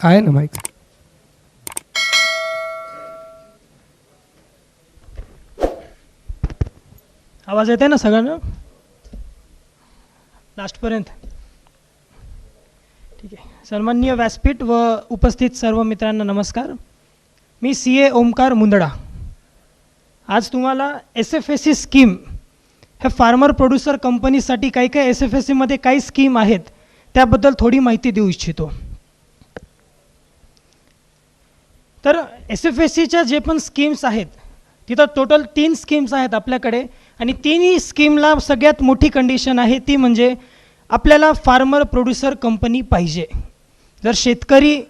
आहे ना माईक. आवाज येते ना सगळ्यांना लास्टपर्यंत? ठीक आहे. सन्माननीय व्यासपीठ व उपस्थित सर्व मित्रांना नमस्कार. मी CA ओमकार मुंदडा. आज तुम्हाला SFSC स्कीम ह्या फार्मर प्रोड्युसर कंपनीसाठी काही काही SFSCमध्ये काही स्कीम आहेत त्याबद्दल थोडी माहिती देऊ इच्छितो. तर SFSCच्या जे पण स्कीम्स आहेत तिथं टोटल 3 स्कीम्स आहेत आपल्याकडे आणि तिन्ही स्कीमला सगळ्यात मोठी कंडिशन आहे ती म्हणजे आपल्याला फार्मर प्रोड्युसर कंपनी पाहिजे. जर शेतकरी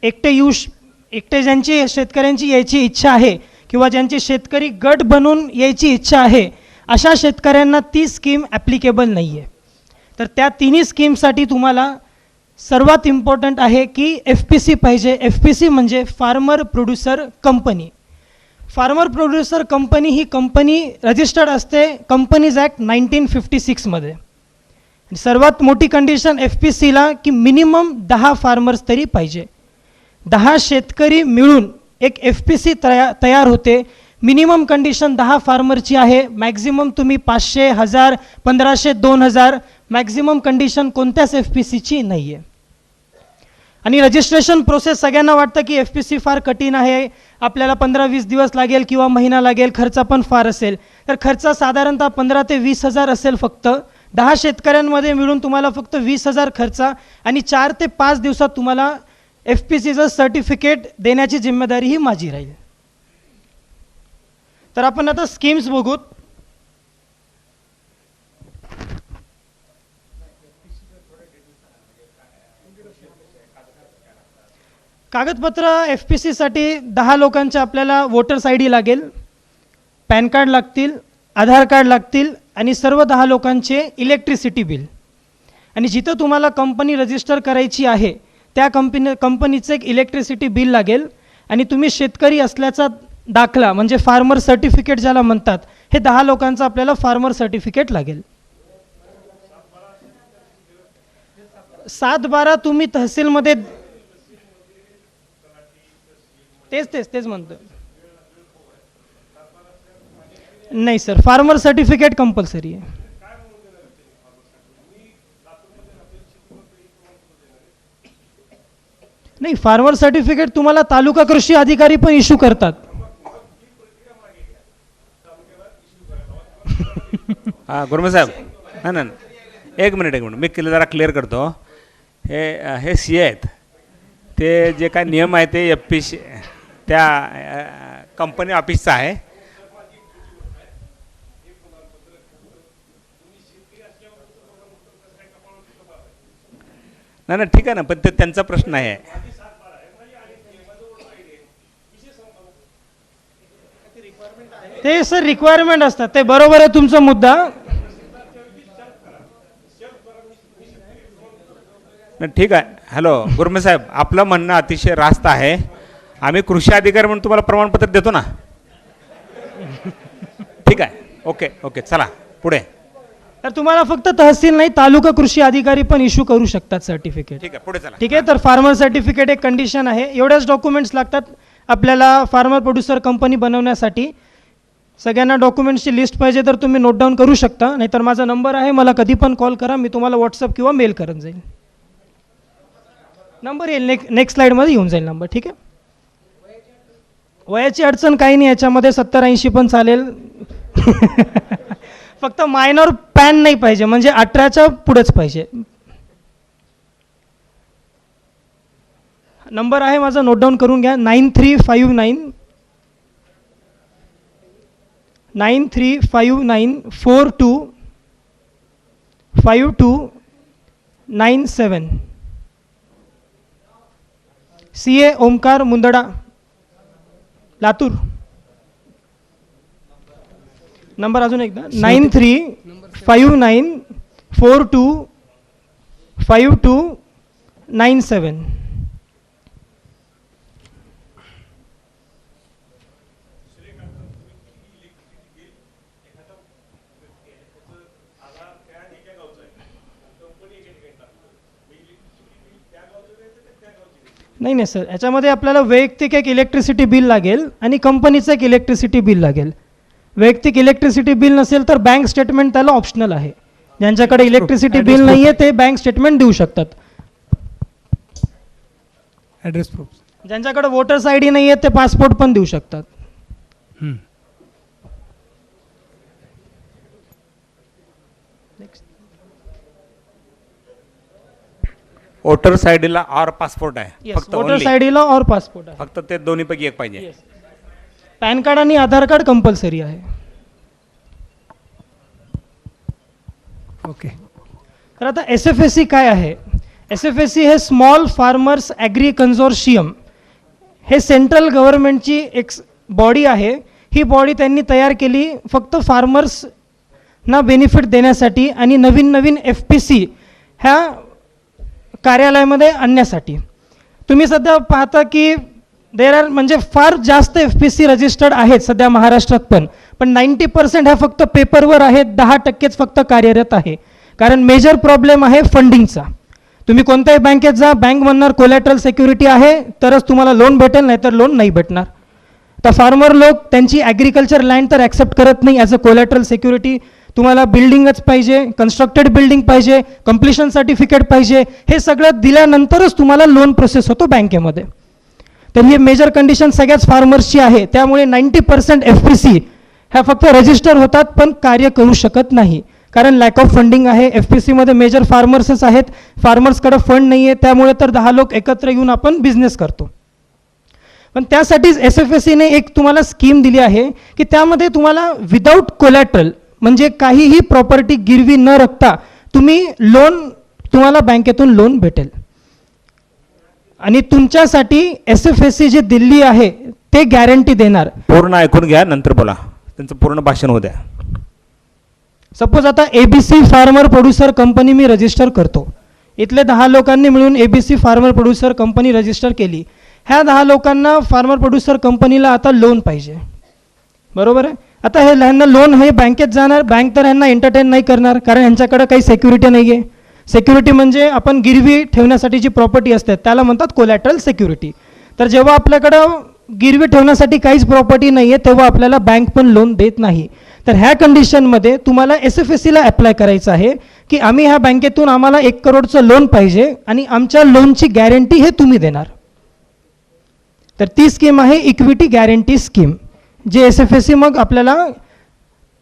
एकटे ज्यांची शेतकऱ्यांची यायची इच्छा आहे किंवा ज्यांची शेतकरी गट बनून यायची इच्छा आहे अशा शेतकऱ्यांना ती स्कीम ॲप्लिकेबल नाही आहे. तर त्या तिन्ही स्कीमसाठी तुम्हाला सर्वात इम्पॉर्टंट आहे की FPC पाहिजे. FPC म्हणजे farmer producer company. Farmer producer company ही कंपनी रजिस्टर्ड असते कंपनीज ॲक्ट 1956मध्ये. सर्वात मोठी कंडिशन FPCला की मिनिमम 10 फार्मर्स तरी पाहिजे. 10 शेतकरी मिळून एक FPC तयार होते. मिनिमम कंडिशन 10 फार्मरची आहे. मॅक्झिमम तुम्ही 500, 1000, 1500, 2000 मॅक्झिमम कंडिशन कोणत्याच FPCची नाही आहे. आणि रजिस्ट्रेशन प्रोसेस सगळ्यांना वाटतं की FPC फार कठीण आहे, आपल्याला 15-20 दिवस लागेल किंवा महिना लागेल, खर्च पण फार असेल. तर खर्च साधारणतः 15 ते 20 हजार असेल. फक्त 10 शेतकऱ्यांमध्ये मिळून तुम्हाला फक्त 20,000 खर्च आणि 4 ते 5 दिवसात तुम्हाला FPCचं सर्टिफिकेट देण्याची जिम्मेदारी ही माझी राहील. तर आपण आता स्कीम्स बघूत. कागदपत्र FPCसाठी 10 लोकांचे आपल्याला वोटर्स ID लागेल, पॅन कार्ड लागतील, आधार कार्ड लागतील आणि सर्व 10 लोकांचे इलेक्ट्रिसिटी बिल. आणि जिथं तुम्हाला कंपनी रजिस्टर करायची आहे त्या कंपनीचं एक इलेक्ट्रिसिटी बिल लागेल आणि तुम्ही शेतकरी असल्याचा दाखला म्हणजे फार्मर सर्टिफिकेट ज्याला म्हणतात हे 10 लोकांचं आपल्याला फार्मर सर्टिफिकेट लागेल. 7/12 तुम्ही तहसीलमध्ये तेच म्हणतो. नाही सर, फार्मर सर्टिफिकेट कंपल्सरी आहे. नाही, फार्मर सर्टिफिकेट तुम्हाला तालुका कृषी अधिकारी पण इश्यू करतात. हां गुरुमे साहेब, नाही एक मिनिट मी जरा क्लिअर करतो. हे CA आहेत, ते जे काय नियम आहे ते FPC त्या कंपनी ऑफिसचा आहे. नाही ठीक आहे ना, पण ते त्यांचा प्रश्न आहे. ते सर रिक्वायरमेंट असतात, ते बरोबर आहे तुमचा मुद्दा. ठीक आहे. हॅलो गुरुमे साहेब, आपलं म्हणणं अतिशय रास्त आहे. आम्ही कृषी अधिकारी म्हणून तुम्हाला प्रमाणपत्र देतो ना. ठीक आहे, ओके चला पुढे. तर तुम्हाला फक्त तहसील नाही तालुका कृषी अधिकारी पण इश्यू करू शकतात सर्टिफिकेट. ठीक आहे, पुढे चला. ठीक आहे. तर फार्मर सर्टिफिकेट एक कंडिशन आहे. एवढ्याच डॉक्युमेंट्स लागतात आपल्याला फार्मर प्रोड्युसर कंपनी बनवण्यासाठी. सगळ्यांना डॉक्युमेंट्सची लिस्ट पाहिजे तर तुम्ही नोट डाऊन करू शकता, नाहीतर माझा नंबर आहे, मला कधी पण कॉल करा, मी तुम्हाला व्हॉट्सअप किंवा मेल करत जाईल. नंबर येईल नेक्स्ट स्लाईडमध्ये येऊन जाईल नंबर. ठीक आहे. वयाची अडचण काही नाही याच्यामध्ये, 70-80 पण चालेल. फक्त मायनर पॅन नाही पाहिजे, म्हणजे 18च्या पुढेच पाहिजे. नंबर आहे माझा, नोट डाऊन करून घ्या. 9359425297. CA ओमकार मुंदडा, लातूर. नंबर अजून एकदा 9359425297. नाही नाही सर, याच्यामध्ये आपल्याला वैयक्तिक एक इलेक्ट्रिसिटी बिल लागेल आणि कंपनीचं एक इलेक्ट्रिसिटी बिल लागेल. वैयक्तिक इलेक्ट्रिसिटी बिल नसेल तर बँक स्टेटमेंट त्याला ऑप्शनल आहे. ज्यांच्याकडे इलेक्ट्रिसिटी बिल नाही आहे ते बँक स्टेटमेंट देऊ शकतात. Address proof. ज्यांच्याकडे वोटर्स आय डी नाही आहे ते पासपोर्ट पण देऊ शकतात. वोटर्स आय डीला और पासपोर्ट आहे फक्त वोटर्स only. आय डीला और पासपोर्ट आहे. फक्त ते दोन्हीपैकी एक पाहिजे. पॅन कार्ड आणि आधार कार्ड कंपल्सरी आहे. ओके. तर आता SFSC काय आहे? SFSC हे स्मॉल फार्मर्स ॲग्री कन्झोर्शियम, हे सेंट्रल गव्हर्नमेंटची एक बॉडी आहे. ही बॉडी त्यांनी तयार केली फक्त फार्मर्सना बेनिफिट देण्यासाठी आणि नवीन नवीन FPC ह्या कार्यालयामध्ये आणण्यासाठी. तुम्ही सध्या पाहता की देर आर म्हणजे फार जास्त FPC रजिस्टर्ड आहेत सध्या महाराष्ट्रात पण 90% ह्या फक्त पेपरवर आहेत, 10%च फक्त कार्यरत आहे. कारण मेजर प्रॉब्लेम आहे फंडिंगचा. तुम्ही कोणत्याही बँकेत जा, बँक म्हणणार कोलॅटरल सिक्युरिटी आहे तरच तुम्हाला लोन भेटेल, नाहीतर लोन नाही भेटणार. तर फार्मर लोक त्यांची ॲग्रिकल्चर लँड तर ॲक्सेप्ट करत नाही ॲज अ कोलॅटरल सिक्युरिटी. तुम्हाला बिल्डिंगच पाहिजे, कन्स्ट्रक्टेड बिल्डिंग पाहिजे, कम्प्लिशन सर्टिफिकेट पाहिजे. हे सगळं दिल्यानंतरच तुम्हाला लोन प्रोसेस होतो बँकेमध्ये. तर ही मेजर कंडिशन सगळ्याच फार्मर्सची आहे. त्यामुळे 90% FPC ह्या फक्त रजिस्टर होतात पण कार्य करू शकत नाही. कारण लॅक ऑफ फंडिंग आहे. FPCमध्ये मेजर फार्मर्सच आहेत, फार्मर्सकडे फंड नाही आहे. त्यामुळे तर 10 लोक एकत्र येऊन आपण बिझनेस करतो. पण त्यासाठीच SFSCने एक तुम्हाला स्कीम दिली आहे की त्यामध्ये तुम्हाला विदाऊट कोलॅटरल म्हणजे काहीही प्रॉपर्टी गिरवी न रखता तुम्हाला बँकेतून लोन भेटेल. आणि तुमच्यासाठी SFSC जे दिल्ली आहे ते गॅरंटी देणार. पूर्ण ऐकून घ्या नंतर बोला, त्यांचं पूर्ण भाषण होऊ द्या. सपोज आता ABC फार्मर प्रोड्युसर कंपनी मी रजिस्टर करतो. इथले 10 लोकांनी मिळून ABC farmer producer company register केली. ह्या 10 लोकांना फार्मर प्रोड्युसर कंपनीला आता लोन पाहिजे, बरोबर आहे. आता हे ह्यांना लोन हे बँकेत जाणार, बँक तर ह्यांना एंटरटेन नाही करणार कारण ह्यांच्याकडे काही सिक्युरिटी नाही आहे. सिक्युरिटी म्हणजे आपण गिरवी ठेवण्यासाठी जी प्रॉपर्टी असते त्याला म्हणतात कोलॅटरल सिक्युरिटी. तर जेव्हा आपल्याकडं गिरवी ठेवण्यासाठी काहीच प्रॉपर्टी नाही आहे तेव्हा आपल्याला बँक पण लोन देत नाही. तर ह्या कंडिशनमध्ये तुम्हाला SFSCला अप्लाय करायचं आहे की आम्ही ह्या बँकेतून आम्हाला 1 करोडचं लोन पाहिजे आणि आमच्या लोनची गॅरंटी हे तुम्ही देणार. तर ती स्कीम आहे इक्विटी गॅरंटी स्कीम, जे SFSC मग आपल्याला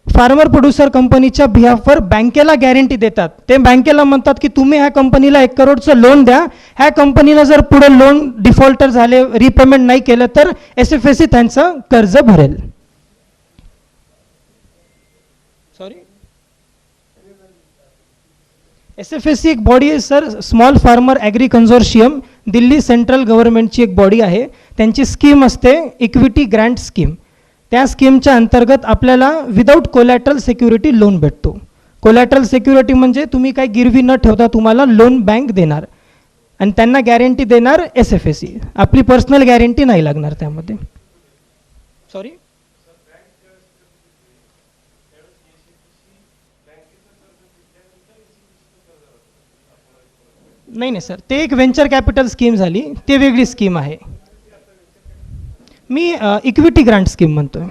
फार्मर प्रोड्युसर कंपनीच्या बिहाफवर बँकेला गॅरंटी देतात. ते बँकेला म्हणतात की तुम्ही ह्या कंपनीला 1 करोडचं लोन द्या. ह्या कंपनीला जर पुढे लोन डिफॉल्टर झाले, रिपेमेंट नाही केलं तर SFSC त्यांचं कर्ज भरेल. SFSC एक बॉडी आहे sir, small farmer agri consortium, Delhi central गव्हर्नमेंटची एक बॉडी आहे. त्यांची स्कीम असते इक्विटी ग्रँट स्कीम. त्या स्कीमच्या अंतर्गत आपल्याला विदाऊट कोलॅटरल सिक्युरिटी लोन भेटतो. कोलॅटरल सिक्युरिटी म्हणजे तुम्ही काही गिरवी न ठेवता तुम्हाला लोन बँक देणार आणि त्यांना गॅरंटी देणार SFSC. आपली पर्सनल गॅरंटी नाही लागणार त्यामध्ये. सॉरी, नाही नाही सर, ते एक व्हेंचर कॅपिटल स्कीम झाली, ते वेगळी स्कीम आहे. मी इक्विटी ग्रँट स्कीम म्हणतोय.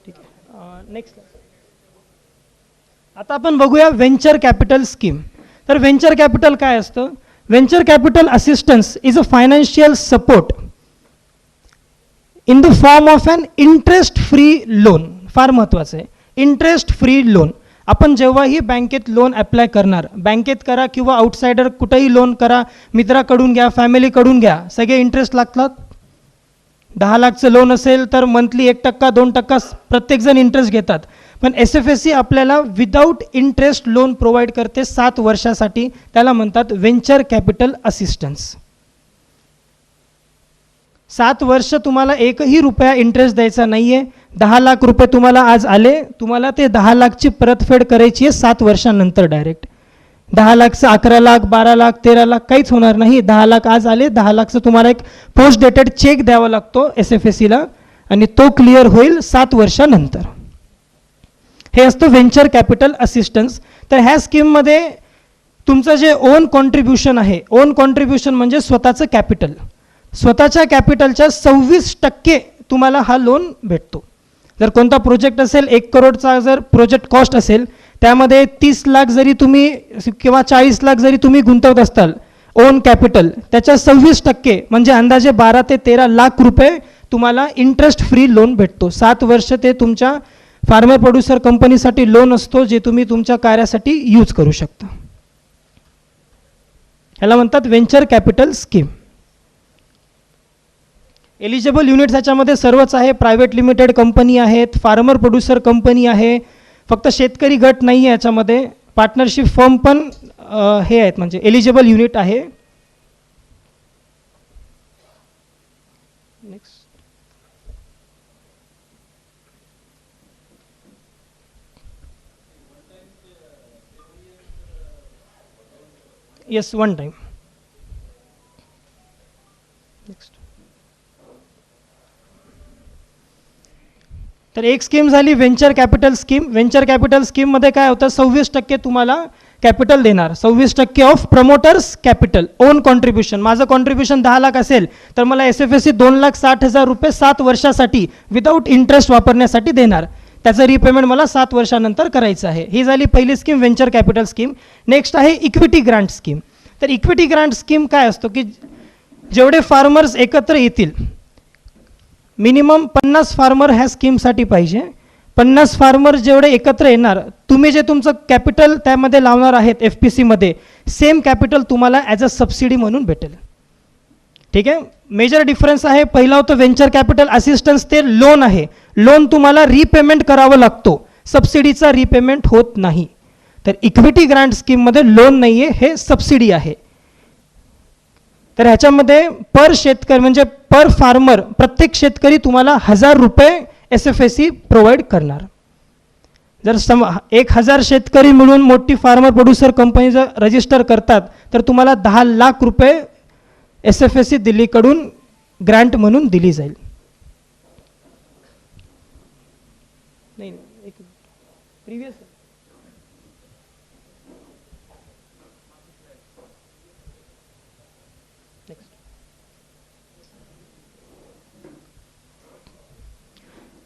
ठीक आहे, नेक्स्ट. आता आपण बघूया व्हेंचर कॅपिटल स्कीम. तर व्हेंचर कॅपिटल काय असतं? Venture capital assistance is a financial support in the form of an interest free loan. फार महत्त्वाचं आहे, इंटरेस्ट फ्री लोन. आपण जेव्हाही बँकेत लोन अप्लाय करणार, बँकेत करा किंवा आउटसायडर कुठेही लोन करा, मित्राकडून घ्या, फॅमिलीकडून घ्या, सगळे इंटरेस्ट लागतात. 10 लाखचं लोन असेल तर मंथली 1%, 2% प्रत्येकजण इंटरेस्ट घेतात. पण SFSC आपल्याला विदाऊट इंटरेस्ट लोन प्रोव्हाइड करते 7 वर्षासाठी. त्याला म्हणतात व्हेंचर कॅपिटल असिस्टन्स. 7 वर्ष तुम्हाला 1ही रुपया इंटरेस्ट द्यायचा नाही आहे. 10 लाख रुपये तुम्हाला आज आले, तुम्हाला ते 10 लाखची परतफेड करायची आहे 7 वर्षांनंतर डायरेक्ट. 10 लाखचं 11 लाख, 12 लाख, 13 लाख काहीच होणार नाही. 10 लाख आज आले, 10 लाखचं तुम्हाला एक पोस्ट डेटेड चेक द्यावा लागतो SFSCला आणि तो क्लिअर होईल 7 वर्षानंतर. हे असतं व्हेंचर कॅपिटल असिस्टन्स. तर ह्या स्कीममध्ये तुमचं जे ओन कॉन्ट्रीब्युशन आहे, ओन कॉन्ट्रीब्युशन म्हणजे स्वतःचं कॅपिटल, स्वतःच्या कॅपिटलच्या 26% तुम्हाला हा लोन भेटतो. जर कोणता प्रोजेक्ट असेल, 1 करोडचा जर प्रोजेक्ट कॉस्ट असेल, त्यामध्ये 30 लाख जरी तुम्ही किंवा 40 लाख जरी तुम्ही गुंतवत असाल ओन कॅपिटल, त्याच्या 26% म्हणजे अंदाजे 12 ते 13 लाख रुपये तुम्हाला इंटरेस्ट फ्री लोन भेटतो. 7 वर्ष ते तुमच्या फार्मर प्रोड्युसर कंपनीसाठी लोन असतो, जे तुम्ही तुमच्या कार्यासाठी यूज करू शकता. ह्याला म्हणतात venture capital scheme. Eligible units ह्याच्यामध्ये सर्वच आहे. प्रायव्हेट लिमिटेड कंपनी आहेत, फार्मर प्रोड्युसर कंपनी आहे, फक्त शेतकरी गट नाही आहे याच्यामध्ये, पार्टनरशिप फर्म पण हे आहेत, म्हणजे एलिजिबल युनिट आहे. Next. Yes, one time. Next. तर एक स्कीम झाली venture capital scheme. Venture capital स्कीममध्ये काय होतं, 26% तुम्हाला कॅपिटल देणार, 26% of promoters capital, on contribution. माझं कॉन्ट्रीब्युशन 10 लाख असेल तर मला SFSC 2,60,000 रुपये 7 वर्षासाठी विदाऊट इंटरेस्ट वापरण्यासाठी देणार. त्याचं रिपेमेंट मला 7 वर्षानंतर करायचं आहे. ही झाली पहिली scheme, venture capital scheme. Next आहे इक्विटी ग्रांट स्कीम. तर इक्विटी ग्रांट स्कीम काय असतो की जेवढे फार्मर्स एकत्र येतील, मिनिमम 50 फार्मर ह्या स्कीमसाठी पाहिजे. 50 फार्मर जेवढे एकत्र येणार, तुम्ही जे तुमचं कॅपिटल त्यामध्ये लावणार आहेत FPCमध्ये, सेम कॅपिटल तुम्हाला ॲज अ सबसिडी म्हणून भेटेल. ठीक आहे. मेजर डिफरन्स आहे, पहिला होतं व्हेंचर कॅपिटल असिस्टन्स, ते लोन आहे, लोन तुम्हाला रिपेमेंट करावं लागतो, सबसिडीचा रिपेमेंट होत नाही. तर इक्विटी ग्रांट स्कीममध्ये लोन नाही आहे, हे सबसिडी आहे. तर ह्याच्यामध्ये पर शेतकरी म्हणजे पर फार्मर, प्रत्येक शेतकरी तुम्हाला 1,000 रुपये SFSC प्रोव्हाइड करणार. जर 1,000 शेतकरी मिळून मोठी फार्मर प्रोड्युसर कंपनी जर रजिस्टर करतात तर तुम्हाला 10 लाख रुपये SFSC दिल्लीकडून ग्रँट म्हणून दिली जाईल. नाही, एक प्रिव्हियस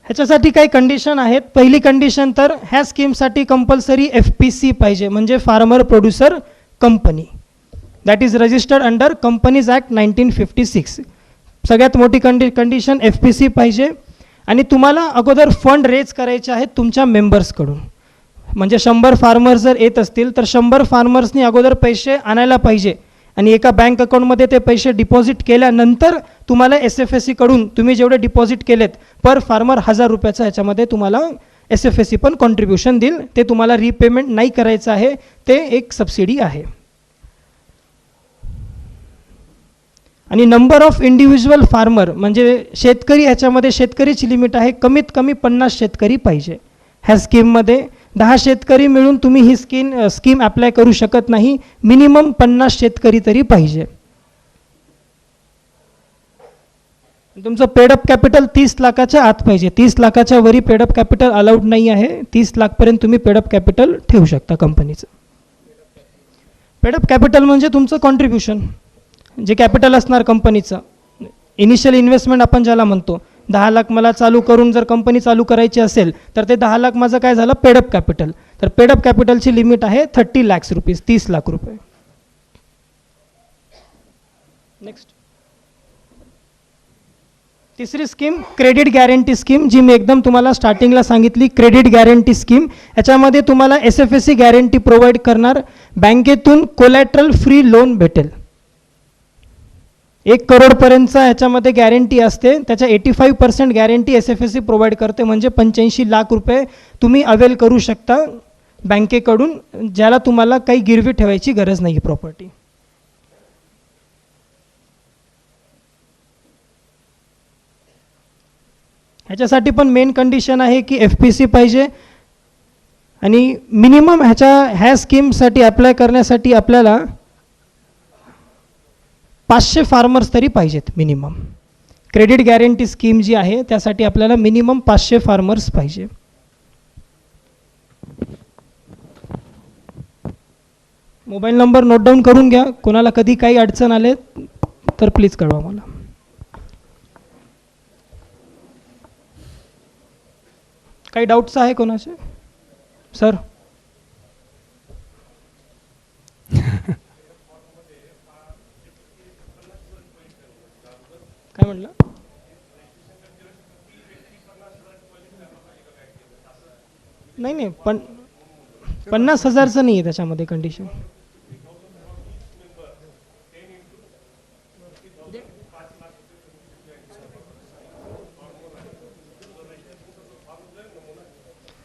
ह्याच्यासाठी काही कंडिशन आहेत. पहिली कंडिशन तर ह्या स्कीमसाठी कंपल्सरी FPC पाहिजे, म्हणजे farmer producer company, that is registered under companies act 1956. सगळ्यात मोठी कंडिशन FPC पाहिजे. आणि तुम्हाला अगोदर फंड रेज करायचे आहेत तुमच्या मेंबर्सकडून. म्हणजे 100 फार्मर्स जर येत असतील तर 100 फार्मर्सनी अगोदर पैसे आणायला पाहिजे आणि एका बँक अकाउंटमध्ये ते पैसे डिपॉझिट केल्यानंतर तुम्हाला SFSC कडून तुम्ही जेवढे डिपॉझिट केलेत पर फार्मर 1,000 रुपयाचं ह्याच्यामध्ये तुम्हाला SFSC पण कॉन्ट्रीब्युशन देईल. ते तुम्हाला रिपेमेंट नाही करायचं आहे, ते एक सबसिडी आहे. आणि नंबर ऑफ इंडिव्हिज्युअल फार्मर म्हणजे शेतकरी, ह्याच्यामध्ये शेतकरीची लिमिट आहे, कमीत कमी 50 शेतकरी पाहिजे. ह्या स्कीममध्ये 10 शेतकरी मिळून तुम्ही ही स्कीम अप्लाय करू शकत नाही, मिनिमम 50 शेतकरी तरी पाहिजे. तुमचं पेडअप कॅपिटल 30 लाखाच्या आत पाहिजे. 30 लाखाच्या वरी पेडअप कॅपिटल अलाउड नाही आहे. 30 लाखपर्यंत तुम्ही पेडअप कॅपिटल ठेवू शकता कंपनीचं. पेडअप कॅपिटल म्हणजे तुमचं कॉन्ट्रीब्युशन, जे कॅपिटल असणार कंपनीचं, इनिशियल इन्व्हेस्टमेंट आपण ज्याला म्हणतो. 10 लाख मला चालू करून जर कंपनी चालू करायची असेल तर ते 10 लाख माझं काय झालं, पेडअप कॅपिटल. तर पेडअप कॅपिटलची लिमिट आहे 30 lakhs रुपीज, 30 लाख रुपये. नेक्स्ट. तिसरी स्कीम क्रेडिट गॅरंटी स्कीम, जी मी एकदम तुम्हाला स्टार्टिंगला सांगितली. क्रेडिट गॅरंटी स्कीम ह्याच्यामध्ये तुम्हाला SFSC गॅरंटी प्रोव्हाइड करणार, बँकेतून कोलॅटरल फ्री लोन भेटेल. 1 करोडपर्यंतचा ह्याच्यामध्ये गॅरंटी असते. त्याच्या 85% गॅरंटी SFSC प्रोव्हाइड करते, म्हणजे 85 लाख रुपये तुम्ही अवेल करू शकता बँकेकडून, ज्याला तुम्हाला काही गिरवी ठेवायची गरज नाही प्रॉपर्टी. ह्याच्यासाठी पण मेन कंडिशन आहे की FPC पाहिजे. आणि मिनिमम ह्या स्कीमसाठी अप्लाय करण्यासाठी आपल्याला 500 फार्मर्स तरी पाहिजेत मिनिमम. क्रेडिट गॅरंटी स्कीम जी आहे त्यासाठी आपल्याला मिनिमम 500 फार्मर्स पाहिजे. मोबाईल नंबर नोट डाऊन करून घ्या. कोणाला कधी काही अडचण आले तर प्लीज कळवा मला. काही डाऊट्स आहे कोणाचे सर? काय म्हटलं? नाही पण 50,000चं नाही आहे त्याच्यामध्ये कंडिशन.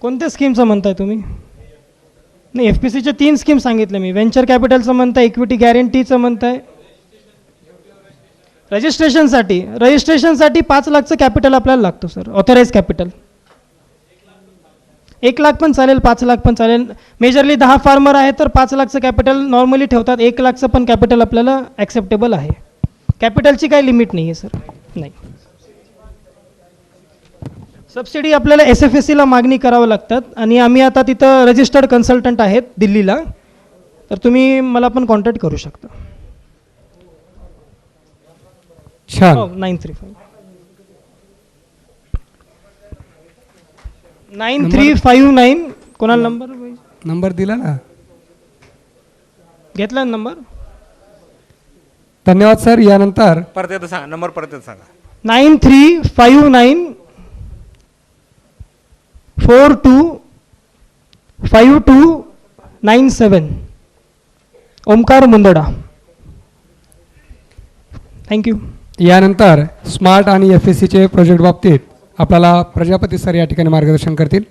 कोणत्या स्कीमचं म्हणताय तुम्ही? नाही, FPCच्या 3 स्कीम सांगितलं मी. व्हेंचर कॅपिटलचं म्हणताय, इक्विटी गॅरंटीचं म्हणताय. रजिस्ट्रेशनसाठी 5 लाखचं कॅपिटल आपल्याला लागतो सर, ऑथराईज कॅपिटल. 1 लाख पण चालेल, 5 लाख पण चालेल. मेजरली 10 फार्मर आहे तर 5 लाखचं कॅपिटल नॉर्मली ठेवतात. 1 लाखचं पण कॅपिटल आपल्याला ॲक्सेप्टेबल आहे. कॅपिटलची काही लिमिट नाही आहे सर. नाही, सबसिडी आपल्याला SFSCला मागणी करावं लागतात आणि आम्ही आता तिथं रजिस्टर्ड कन्सल्टंट आहेत दिल्लीला, तर तुम्ही मला पण कॉन्टॅक्ट करू शकता. छान. 935 9359. कोणाला नंबर नंबर दिला ना? घेतला नंबर? धन्यवाद सर. यानंतर परत एकदा सांगा नंबर, परत एकदा सांगा. 9359 425297. ओमकार मुंदडा. थँक्यू. यानंतर स्मार्ट आणि FSCचे प्रोजेक्ट बाबतीत आपल्याला प्रजापती सर या ठिकाणी मार्गदर्शन करतील.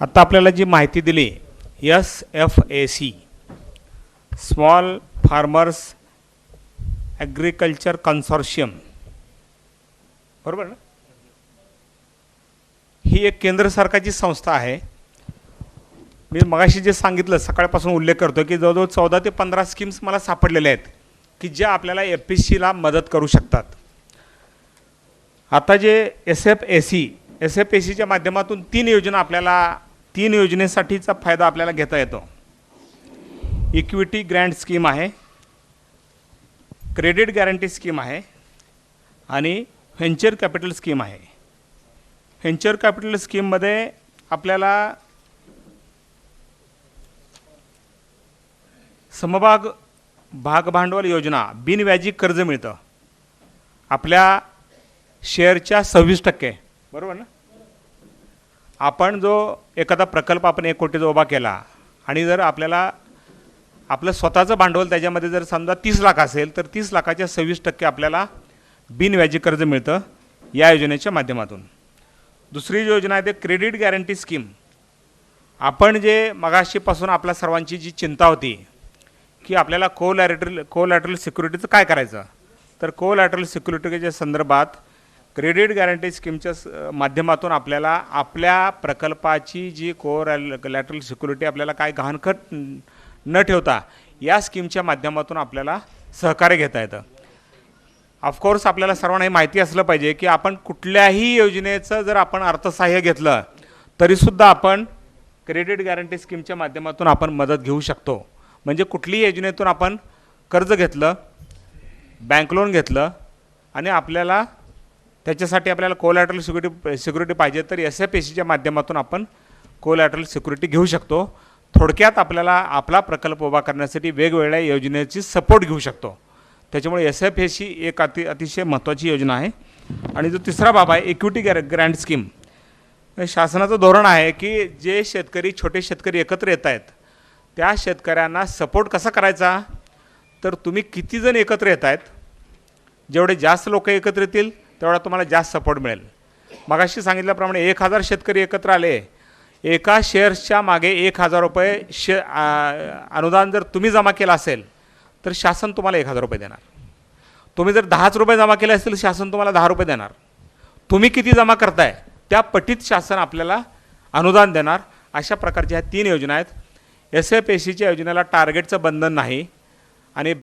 आता आपल्याला जी माहिती दिली, SFAC स्मॉल फार्मर्स ॲग्रिकल्चर कन्सॉर्शियम, बरोबर ना? ही एक केंद्र सरकारची संस्था आहे. मी मगाशी जे सांगितलं, सकाळपासून उल्लेख करतो की जवळजवळ 14 ते 15 स्कीम्स मला सापडलेल्या आहेत की ज्या आपल्याला FPCला मदत करू शकतात. आता जे SFACच्या माध्यमातून 3 योजना आपल्याला, 3 योजनेसाठीचा फायदा आपल्याला घेता येतो. इक्विटी ग्रँट स्कीम आहे, क्रेडिट गॅरंटी स्कीम आहे आणि व्हेंचर कॅपिटल स्कीम आहे. व्हेंचर कॅपिटल स्कीममध्ये आपल्याला समभाग भागभांडवल योजना, बिनव्याजी कर्ज मिळतं आपल्या शेअरच्या 26%, बरोबर ना? आपण जो एखादा प्रकल्प आपण 1 कोटीचा उभा केला आणि जर आपल्याला आपलं स्वतःचं भांडवल त्याच्यामध्ये जर समजा 30 लाख असेल तर 30 लाखाच्या 26% आपल्याला बिनव्याजी कर्ज मिळतं या योजनेच्या माध्यमातून. दुसरी योजना आहे ते क्रेडिट गॅरंटी स्कीम. आपण जे मगाशीपासून आपल्या सर्वांची जी चिंता होती की आपल्याला कोलॅटरल सिक्युरिटीचं काय करायचं, तर कोलॅटरल सिक्युरिटीच्या संदर्भात क्रेडिट गॅरंटी स्कीमच्या माध्यमातून आपल्याला आपल्या प्रकल्पाची जी कोलॅटरल सिक्युरिटी आपल्याला काय गहाणखत न ठेवता या स्कीमच्या माध्यमातून आपल्याला सहकार्य घेता येतं. ऑफकोर्स आपल्याला सर्वांना हे माहिती असलं पाहिजे की आपण कुठल्याही योजनेचं जर आपण अर्थसहाय्य घेतलं तरीसुद्धा आपण क्रेडिट गॅरंटी स्कीमच्या माध्यमातून आपण मदत घेऊ शकतो. म्हणजे कुठलीही योजनेतून आपण कर्ज घेतलं, बँक लोन घेतलं आणि आपल्याला त्याच्यासाठी आपल्याला कोलॅटरल सिक्युरिटी पाहिजे तर SFACच्या माध्यमातून आपण कोलॅटरल सिक्युरिटी घेऊ शकतो. थोडक्यात आपल्याला आपला प्रकल्प उभा करण्यासाठी वेगवेगळ्या योजनेची सपोर्ट घेऊ शकतो. त्याच्यामुळे SFAC एक अतिशय महत्त्वाची योजना आहे. आणि जो तिसरा बाब आहे इक्विटी ग्रँट स्कीम. शासनाचं धोरण आहे की जे शेतकरी, छोटे शेतकरी एकत्र येत आहेत त्या शेतकऱ्यांना सपोर्ट कसा करायचा, तर तुम्ही किती जण एकत्र येत आहेत, जेवढे जास्त लोक एकत्र येतील तेवढा तुम्हाला जास्त सपोर्ट मिळेल. मगाशी सांगितल्याप्रमाणे 1000 शेतकरी एकत्र आले, एका शेअर्सच्या मागे 1000 रुपये अनुदान जर तुम्ही जमा केलं असेल तर शासन तुम्हाला 1000 रुपये देणार. तुम्ही जर 10च रुपये जमा केले असतील शासन तुम्हाला 10 रुपये देणार. तुम्ही किती जमा करताय त्या पटीत शासन आपल्याला अनुदान देणार. अशा प्रकारच्या ह्या 3 योजना आहेत. SFSCच्या योजनेला टार्गेटचं बंधन नाही आणि